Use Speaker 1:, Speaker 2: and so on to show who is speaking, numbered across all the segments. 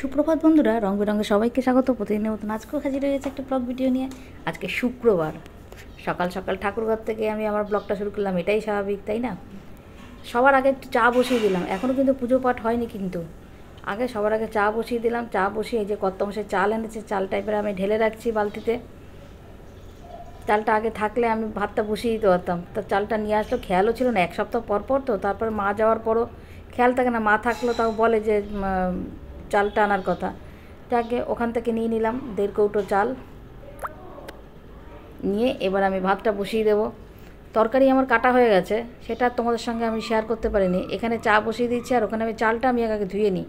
Speaker 1: সুপ্রভাত বন্ধুরা, রং বেরঙে সবাইকে স্বাগত। প্রতিদিনের মতন আজকেও হাজির হয়েছে একটা ব্লগ ভিডিও নিয়ে। আজকে শুক্রবার সকাল সকাল ঠাকুরঘর থেকে আমি আমার ব্লগটা শুরু করলাম, এটাই স্বাভাবিক তাই না। সবার আগে একটু চা বসিয়ে দিলাম, এখনও কিন্তু পুজো পাঠ হয়নি, কিন্তু আগে সবার আগে চা বসিয়ে দিলাম। চা বসিয়ে এই যে কর্তামশাই চাল এনেছে, চাল টাইপের আমি ঢেলে রাখছি বালতিতে। চালটা আগে থাকলে আমি ভাতটা বসিয়ে দিতে পারতাম, তা চালটা নিয়ে আসলো, খেয়ালও ছিল না, এক সপ্তাহ পর পর তো, তারপরে মা যাওয়ার পরও খেয়াল থাকে না, মা থাকলো তাও বলে যে চালটা আনার কথা। যাকে ওখান থেকে নিয়ে নিলাম 1.5 কৌটো চাল, নিয়ে এবার আমি ভাতটা বসিয়ে দেবো। তরকারি আমার কাটা হয়ে গেছে, সেটা তোমাদের সঙ্গে আমি শেয়ার করতে পারিনি। এখানে চা বসিয়ে দিচ্ছি আর ওখানে আমি চালটা আমি আগে ধুয়ে নিই।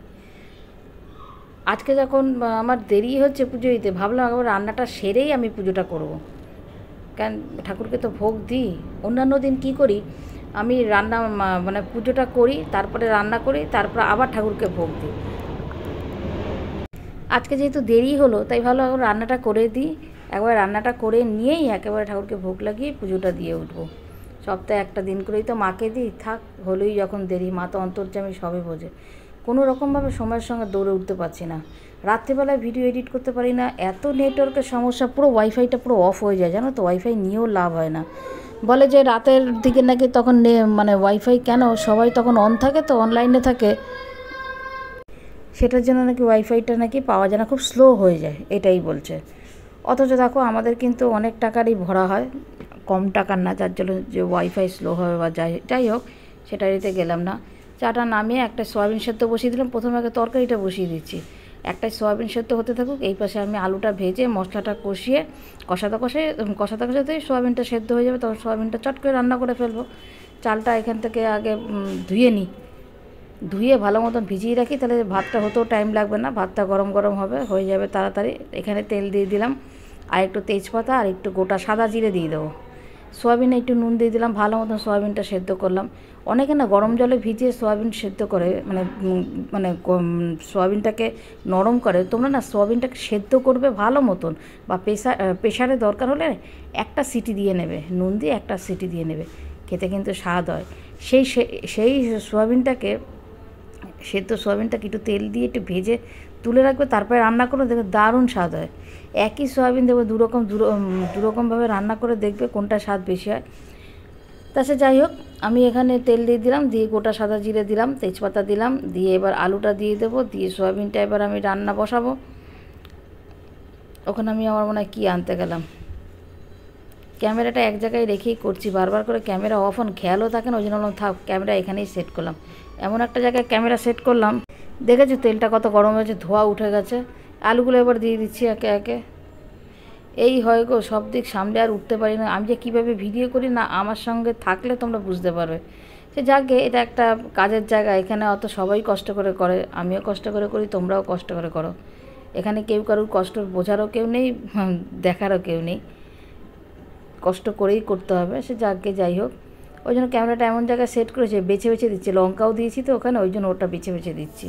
Speaker 1: আজকে যখন আমার দেরি হচ্ছে পুজো দিতে, ভাবলাম একবার রান্নাটা সেরেই আমি পুজোটা করব, কারণ ঠাকুরকে তো ভোগ দিই। অন্যান্য দিন কী করি, আমি রান্না মানে পুজোটা করি, তারপরে রান্না করি, তারপরে আবার ঠাকুরকে ভোগ দিই। আজকে যেহেতু দেরি হলো, তাই ভালো এখন রান্নাটা করে দিই। একবার রান্নাটা করে নিয়েই একেবারে ঠাকুরকে ভোগ লাগিয়ে পুজোটা দিয়ে উঠবো। সপ্তাহে একটা দিন করেই তো মাকে দিই, থাক হলোই যখন দেরি, মা তো অন্তর্যামী সবে বোঝে। কোনো রকমভাবে সময়ের সঙ্গে দৌড়ে উঠতে পারছি না। রাত্রিবেলায় ভিডিও এডিট করতে পারি না, এত নেটওয়ার্কের সমস্যা, পুরো ওয়াইফাইটা পুরো অফ হয়ে যায়, জানো তো। ওয়াইফাই নিয়েও লাভ হয় না, বলে যে রাতের দিকে নাকি তখন মানে ওয়াইফাই কেন, সবাই তখন অন থাকে, তো অনলাইনে থাকে, সেটার জন্য নাকি ওয়াইফাইটা নাকি পাওয়া যায় না, খুব স্লো হয়ে যায়, এটাই বলছে। অথচ দেখো আমাদের কিন্তু অনেক টাকারই ভরা হয়, কম টাকার না, যার জন্য যে ওয়াইফাই স্লো হবে বা যাই হোক, সেটারিতে গেলাম না। চাটা নামিয়ে একটা সয়াবিন সেদ্ধ বসিয়ে দিলাম। প্রথমে আগে তরকারিটা বসিয়ে দিচ্ছি, একটা সয়াবিন সেদ্ধ হতে থাকুক, এই পাশে আমি আলুটা ভেজে মশলাটা কষিয়ে কষাতেই সয়াবিনটা সেদ্ধ হয়ে যাবে, তখন সয়াবিনটা চট করে রান্না করে ফেলবো। চালটা এখান থেকে আগে ধুয়ে নিই, ধুয়ে ভালো মতন ভিজিয়ে রাখি, তাহলে ভাতটা হতেও টাইম লাগবে না, ভাতটা গরম গরম হবে, হয়ে যাবে তাড়াতাড়ি। এখানে তেল দিয়ে দিলাম, আর একটু তেজপাতা আর একটু গোটা সাদা জিরে দিয়ে দেবো। সোয়াবিনে একটু নুন দিয়ে দিলাম, ভালো মতন সোয়াবিনটা সেদ্ধ করলাম। অনেকে না গরম জলে ভিজিয়ে সোয়াবিন সেদ্ধ করে, মানে সোয়াবিনটাকে নরম করে। তোমরা না সোয়াবিনটাকে সেদ্ধ করবে ভালো মতন, বা প্রেশারে দরকার হলে একটা সিটি দিয়ে নেবে, নুন দিয়ে একটা সিটি দিয়ে নেবে, খেতে কিন্তু স্বাদ হয়। সেই সোয়াবিনটাকে, সেদ্ধ সোয়াবিনটাকে একটু তেল দিয়ে একটু ভেজে তুলে রাখবে, তারপরে রান্না করে দেখবে দারুণ স্বাদ হয়। একই সোয়াবিন দেখবে দুরকমভাবে রান্না করে দেখবে কোনটা স্বাদ বেশি হয়। তাছাড়া যাই হোক, আমি এখানে তেল দিয়ে দিলাম, দিয়ে গোটা সাদা জিরে দিলাম, তেজপাতা দিলাম, দিয়ে এবার আলুটা দিয়ে দেবো, দিয়ে সোয়াবিনটা এবার আমি রান্না বসাবো। ওখানে আমি আমার মনে হয় কী আনতে গেলাম, ক্যামেরাটা এক জায়গায় রেখেই করছি, বারবার করে ক্যামেরা অফ অন খেয়ালও থাকে না, ওই জন্য বললাম থাক, ক্যামেরা এখানেই সেট করলাম। এমন একটা জায়গায় ক্যামেরা সেট করলাম, দেখেছো তেলটা কত গরম হয়েছে, ধোয়া উঠে গেছে। আলুগুলো এবার দিয়ে দিচ্ছি একে একে। এই হয় গো, সব দিক সামলে আর উঠতে পারি না, আমি যে কীভাবে ভিডিও করি না, আমার সঙ্গে থাকলে তোমরা বুঝতে পারবে। সে যাকে, এটা একটা কাজের জায়গা, এখানে অত সবাই কষ্ট করে করে, আমিও কষ্ট করে করি, তোমরাও কষ্ট করে করো। এখানে কেউ কারুর কষ্ট বোঝারও কেউ নেই, দেখারও কেউ নেই, কষ্ট করেই করতে হবে। সে যাকে যাই হোক, ওই জন্য ক্যামেরাটা এমন জায়গায় সেট করেছে, বেছে বেছে দিচ্ছে, লঙ্কাও দিয়েছি তো ওখানে, ওই জন্য ওটা বেছে বেছে দিচ্ছি।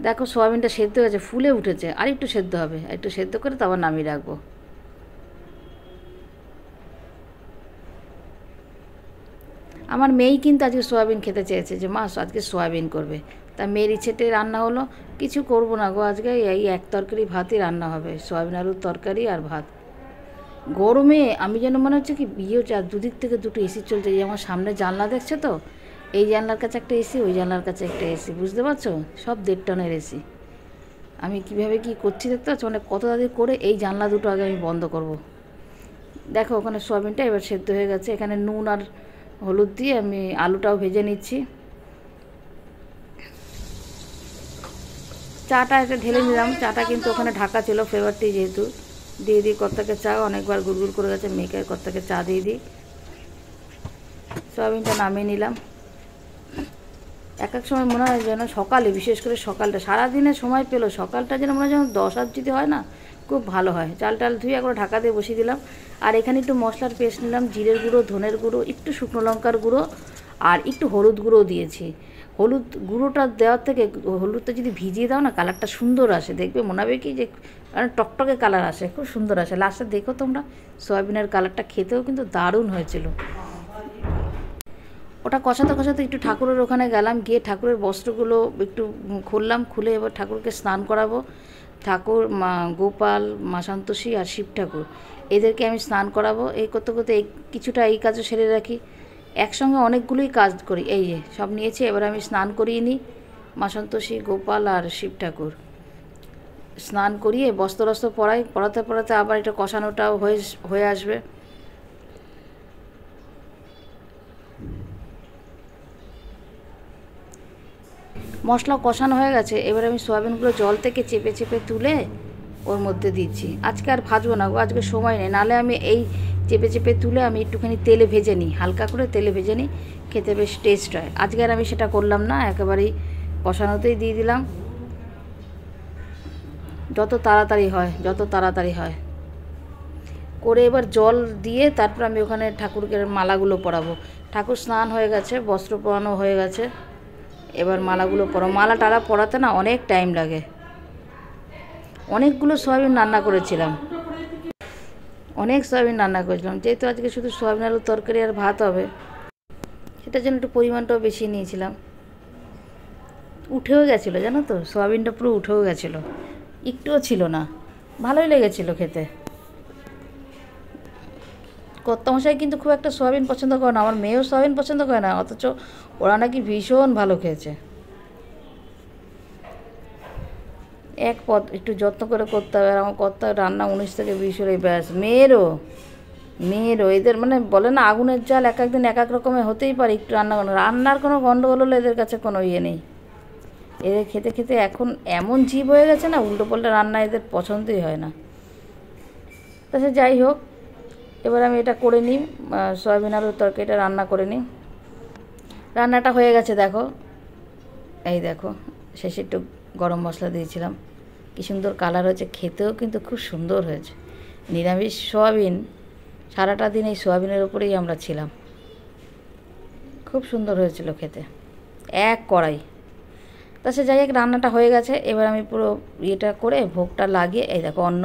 Speaker 1: দেখো সোয়াবিনটা সেদ্ধ হয়ে গেছে, ফুলে উঠেছে, আর একটু সেদ্ধ হবে, একটু সেদ্ধ করে তারপর নামিয়ে রাখবো। আমার মেয়েই কিন্তু আজকে সোয়াবিন খেতে চেয়েছে, যে মা আজকে সোয়াবিন করবে, তা মেয়ের ইচ্ছেতে রান্না হলো। কিছু করবো না গো, আজকে এই এক তরকারি ভাতই রান্না হবে, সোয়াবিন আলুর তরকারি আর ভাত। গরমে আমি যেন মনে হচ্ছে কি বিয়ে, দুদিক থেকে দুটো এসি চলছে। এই আমার সামনে জানলা দেখছে তো, এই জানলার কাছে একটা এসি, ওই জানলার কাছে একটা এসি, বুঝতে পারছো, সব 1.5 টনের এসি। আমি কিভাবে কি করছি দেখতে পাচ্ছ, মানে কত তাড়াতাড়ি করে এই জানলা দুটো আগে আমি বন্ধ করব। দেখো ওখানে সোয়াবিনটা এবার সেদ্ধ হয়ে গেছে, এখানে নুন আর হলুদ দিয়ে আমি আলুটাও ভেজে নিচ্ছি। চাটা একটা ঢেলে নিলাম, চাটা কিন্তু ওখানে ঢাকা ছিল, ফ্লেভারটি যেহেতু দিয়ে দিই। কর্তাকে চা অনেকবার গুড়গুড় করে গেছে, মেয়েকে কর্তাকে চা দিয়ে দিই। সোয়াবিনটা নামিয়ে নিলাম। এক এক সময় মনে হয় যেন সকালে, বিশেষ করে সকালটা, সারাদিনে সময় পেলো, সকালটা যেন মনে হয় যেন 10 হাত যদি হয় না, খুব ভালো হয়। চাল টাল ধুয়ে একবার ঢাকা দিয়ে বসিয়ে দিলাম। আর এখানে একটু মশলার পেস্ট নিলাম, জিরের গুঁড়ো, ধনের গুঁড়ো, একটু শুকনো লঙ্কার গুঁড়ো, আর একটু হলুদ গুঁড়ো দিয়েছি। হলুদ গুঁড়োটা দেওয়ার থেকে হলুদটা যদি ভিজিয়ে দাও না, কালারটা সুন্দর আসে, দেখবে মনে হবে কি যে টকটকে কালার আসে, খুব সুন্দর আসে। লাস্টে দেখো তোমরা, সয়াবিনের কালারটা খেতেও কিন্তু দারুণ হয়েছিল। ওটা কষাতে কষাতে একটু ঠাকুরের ওখানে গেলাম, গিয়ে ঠাকুরের বস্ত্রগুলো একটু খুললাম, খুলে এবার ঠাকুরকে স্নান করাবো। ঠাকুর মা গোপাল, মা সন্তোষী আর শিব ঠাকুর এদেরকে আমি স্নান করাবো। এই করতে করতে কিছুটা এই কাজও সেরে রাখি, একসঙ্গে অনেকগুলোই কাজ করি। এই যে সব নিয়েছি, এবার আমি স্নান করিয়ে নিই মা সন্তোষী, গোপাল আর শিব ঠাকুর। স্নান করিয়ে বস্ত্র পরাতে পরাতে আবার এটা কষানোটাও হয়ে আসবে। মশলা কষানো হয়ে গেছে, এবার আমি সয়াবিনগুলো জল থেকে চেপে চেপে তুলে ওর মধ্যে দিচ্ছি। আজকে আর ভাজবো না গো, আজকে সময় নেই, নাহলে আমি এই চেপে চেপে তুলে আমি একটুখানি তেলে ভেজে নিই, হালকা করে তেলে ভেজে নিই, খেতে বেশ টেস্ট হয়। আজকে আর আমি সেটা করলাম না, একেবারেই কষানোতেই দিয়ে দিলাম। যত তাড়াতাড়ি হয় করে এবার জল দিয়ে তারপর আমি ওখানে ঠাকুরকে মালাগুলো পরাবো। ঠাকুর স্নান হয়ে গেছে, বস্ত্র পরানো হয়ে গেছে, এবার মালাগুলো মালা টালা পরাতে না অনেক টাইম লাগে। অনেকগুলো সয়াবিন রান্না করেছিলাম, যেহেতু আজকে শুধু সয়াবিন আলুর তরকারি আর ভাত হবে, সেটার জন্য একটু পরিমাণটাও বেশি নিয়েছিলাম। উঠেও গেছিলো জানো তো, সয়াবিনটা পুরো উঠেও গেছিলো, একটুও ছিল না, ভালোই লেগেছিলো খেতে। কর্তামশাই কিন্তু খুব একটা সয়াবিন পছন্দ করে না, আমার মেয়েও সয়াবিন পছন্দ করে না, অথচ ওরা নাকি ভীষণ ভালো খেয়েছে। এক পদ একটু যত্ন করে করতে হবে, আর আমার কর্তা রান্না 19 থেকে 20 হলে ব্যাস। মেয়েরও এদের মানে বলে না আগুনের জাল এক একদিন এক এক রকমের হতেই পারে। একটু রান্নার কোনো গন্ডগোল হলে এদের কাছে কোনো ইয়ে নেই। এদের খেতে খেতে এখন এমন জীব হয়ে গেছে না, উল্টো পাল্টা রান্না এদের পছন্দই হয় না। তা সে যাই হোক, এবার আমি এটা করে নিই, সয়াবিন আলুর তরকারিটা রান্না করে নিই। রান্নাটা হয়ে গেছে দেখো, এই দেখো শেষে একটু গরম মশলা দিয়েছিলাম, কী সুন্দর কালার হয়েছে, খেতেও কিন্তু খুব সুন্দর হয়েছে। নিরামিষ সয়াবিন, সারাটা দিন এই সয়াবিনের ওপরেই আমরা ছিলাম, খুব সুন্দর হয়েছিল খেতে, এক কড়াই। তা সে যাই হোক, রান্নাটা হয়ে গেছে, এবার আমি পুরো ইয়েটা করে ভোগটা লাগিয়ে, এই দেখো অন্ন,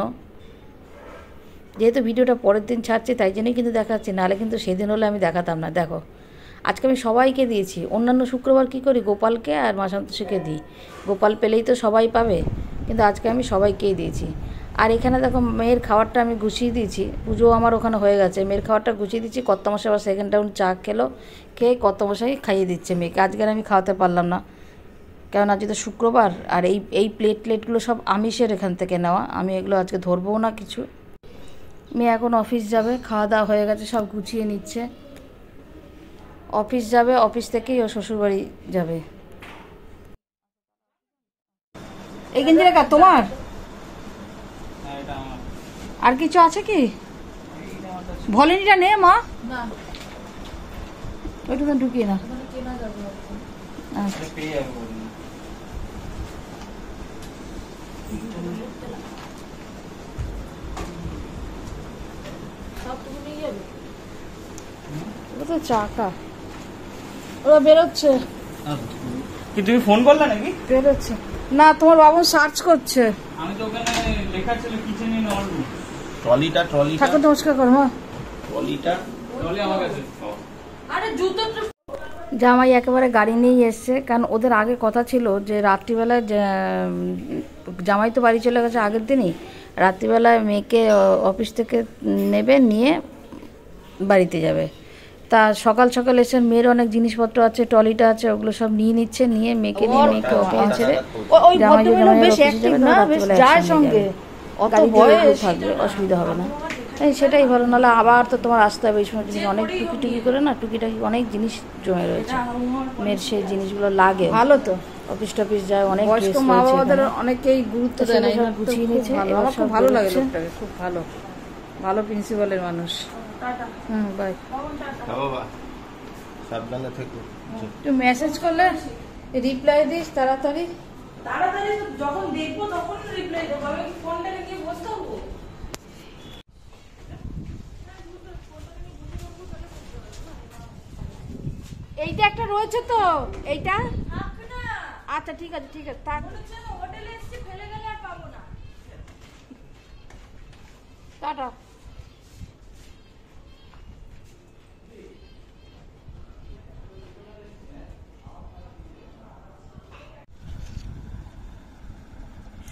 Speaker 1: যেহেতু ভিডিওটা পরের দিন ছাড়ছি তাই জন্যই কিন্তু দেখাচ্ছি, নাহলে কিন্তু সেদিন হলে আমি দেখাতাম না। দেখো আজকে আমি সবাইকে দিয়েছি, অন্যান্য শুক্রবার কী করি গোপালকে আর মা সন্তোষীকে দিই, গোপাল পেলেই তো সবাই পাবে, কিন্তু আজকে আমি সবাইকেই দিয়েছি। আর এখানে দেখো মেয়ের খাবারটা আমি গুছিয়ে দিয়েছি, পুজো আমার ওখানে হয়ে গেছে, মেয়ের খাবারটা গুছিয়ে দিচ্ছি। কর্তামশাই আবার সেকেন্ড রাউন্ড চা খেয়ে কর্তামশাই খাইয়ে দিচ্ছে মেয়েকে। আজকে আমি খাওয়াতে পারলাম না, কারণ আজকে তো শুক্রবার, আর এই প্লেটগুলো সব আমিষের এখান থেকে নেওয়া, আমি এগুলো আজকে ধরবও না কিছু। মেয়ে এখন অফিস যাবে, খাওয়া দাওয়া হয়ে গেছে, সব গুছিয়ে নিচ্ছে, অফিস যাবে, অফিস থেকেই ও শ্বশুরবাড়ি যাবে। এই গেঞ্জিটা কার, তোমার? আর কিছু আছে কি? ভলিনিটা নে মা, ওইটুখানে ঢুকিয়ে না। তো চাকা ওরা বেরোচ্ছে,
Speaker 2: কি তুমি ফোন করলে নাকি?
Speaker 1: বেরোচ্ছে না, তোমার বাবু সার্চ করছে।
Speaker 2: আমি তো ওখানে লেখা ছিল কিচেনে নল রুম। ট্রলিটা
Speaker 1: ঠাকুর নমস্কার করো মা।
Speaker 2: ট্রলি আমার কাছে।
Speaker 1: আরে জুতো জামাই একেবারে গাড়ি নিয়েই এসছে, কারণ ওদের আগে কথা ছিল যে রাত্রিবেলায় জামাই তো বাড়ি চলে গেছে আগের দিনই, রাত্রিবেলায় মেয়েকে অফিস থেকে নেবে, নিয়ে বাড়িতে যাবে। তা সকাল সকাল এসে মেয়ের অনেক জিনিসপত্র আছে, ট্রলিটা আছে, ওগুলো সব নিয়ে নিচ্ছে, নিয়ে মেয়েকে অফিসে ছেড়ে থাকবে, অসুবিধা হবে না। এই সেটাই ভালো, নাহলে আবার তো তোমার আসতে হবে এই সময় জিনিস, অনেক টুকি করে না, টুকিটাকি অনেক জিনিস জমে রয়েছে মেয়ের, সেই জিনিসগুলো লাগে। ভালো তো অফিস টফিস যায়, অনেক বয়স্ক মা বাবাদের অনেকেই গুরুত্ব দেয় না, গুছিয়ে নিয়েছে। আমার খুব ভালো লাগে লোকটাকে, খুব ভালো প্রিন্সিপালের মানুষ। বাই বাবা,
Speaker 2: সাবধানে থেকো।
Speaker 1: তুই মেসেজ করলে রিপ্লাই দিস তাড়াতাড়ি,
Speaker 3: যখন দেখবো তখন রিপ্লাই দেবো, আমি ফোনটাকে নিয়ে বসতে হবো।
Speaker 1: এইটা একটা রয়েছে তো, এইটা আচ্ছা ঠিক আছে থাক।
Speaker 3: হোটেলে এসেছি, ফেলে গেলে আর পাবো না।
Speaker 1: টাটা।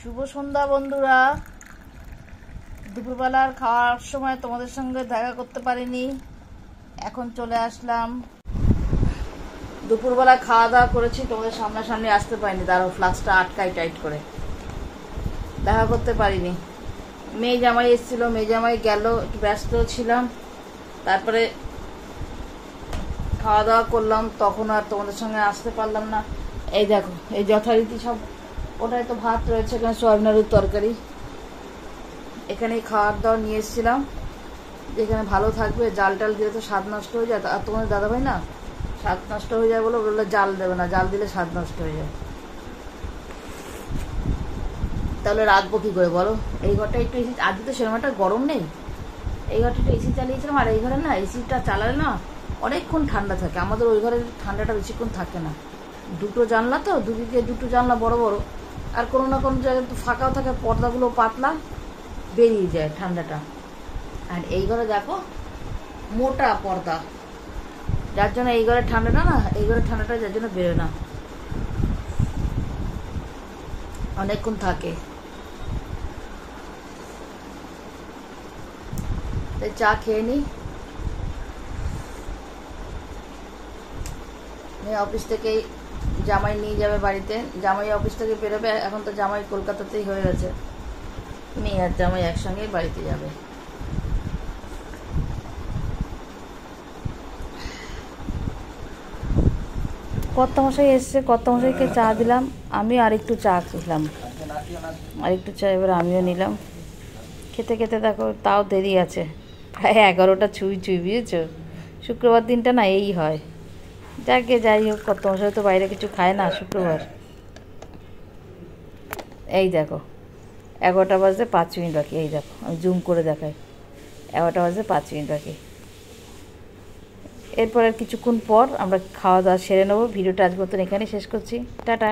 Speaker 1: শুভ সন্ধ্যা বন্ধুরা। দুপুরবেলার খাওয়ার সময় তোমাদের সঙ্গে দেখা করতে পারিনি, এখন চলে আসলাম। দুপুরবেলা খাওয়া দাওয়া করেছি, তোমাদের সামনাসামনি আসতে পারিনি, তারও ফ্লাক্সটা আটকাই টাইট করে দেখা করতে পারিনি। মেয়ে জামাই এসেছিল, মেয়ে জামাই গেল, একটু ব্যস্ত ছিলাম। তারপরে খাওয়া দাওয়া করলাম, তখন আর তোমাদের সঙ্গে আসতে পারলাম না। এই দেখো, এই যথারীতি সব, ওটাই তো ভাত রয়েছে, এখানে সয়াবিন আলুর তরকারি। এখানেই খাওয়ার দাওয়া নিয়ে এসেছিলাম, যেখানে ভালো থাকবে। জাল টাল দিলে তো স্বাদ নষ্ট হয়ে যায়। আর তোমাদের দাদাভাই না স্বাদ নষ্ট হয়ে যায় বললো জাল দেবে না, জাল দিলে স্বাদ নষ্ট হয়ে যায়। তাহলে রাখবো কি করে বলো? এই ঘরটা একটু এসি, আজকে তো সেরকম একটা গরম নেই, এই ঘরটা একটু এসি চালিয়েছিলাম। আর এই ঘরে না এসিটা চালালে না অনেকক্ষণ ঠান্ডা থাকে, আমাদের ওই ঘরের ঠান্ডাটা বেশিক্ষণ থাকে না। দুটো জানলা তো, দুদিকে দুটো জানলা বড় বড়, আর কোনো না কোনো জায়গায় তো ফাঁকাও থাকে, পর্দাগুলো পাতলা, বেরিয়ে যায় ঠান্ডাটা। আর এই ঘরে দেখো মোটা পর্দা, যার জন্য এই ঘরের ঠান্ডাটা না, এই ঘরের ঠান্ডাটা যার জন্য বেরোয় না, অনেকক্ষণ থাকে। চা খেয়ে নিই। অফিস থেকেই জামাই নিয়ে যাবে বাড়িতে, জামাই অফিস থেকে বেরোবে। এখন তো জামাই কলকাতাতেই হয়ে গেছে, মেয়ে আর জামাই একসঙ্গেই বাড়িতে যাবে। কর্তামশাই এসছে, কর্তামশাইকে চা দিলাম, আমি আরেকটু চা খেলাম, আরেকটু চা এবার আমিও নিলাম। খেতে খেতে দেখো তাও দেরি আছে, প্রায় 11টা ছুঁই বুঝেছো। শুক্রবার দিনটা না এই হয়। যাকে যাই হোক, কর্তামশাই তো বাইরে কিছু খায় না শুক্রবার। এই দেখো 11টা বাজতে 5 মিনিট বাকি, এই দেখো আমি জুম করে দেখাই, 11টা বাজতে 5 মিনিট বাকি। এরপর আর কিছুক্ষণ পর আমরা খাওয়া দাওয়া সেরে নেবো। ভিডিওটা আজ মতন এখানেই শেষ করছি, টাটা।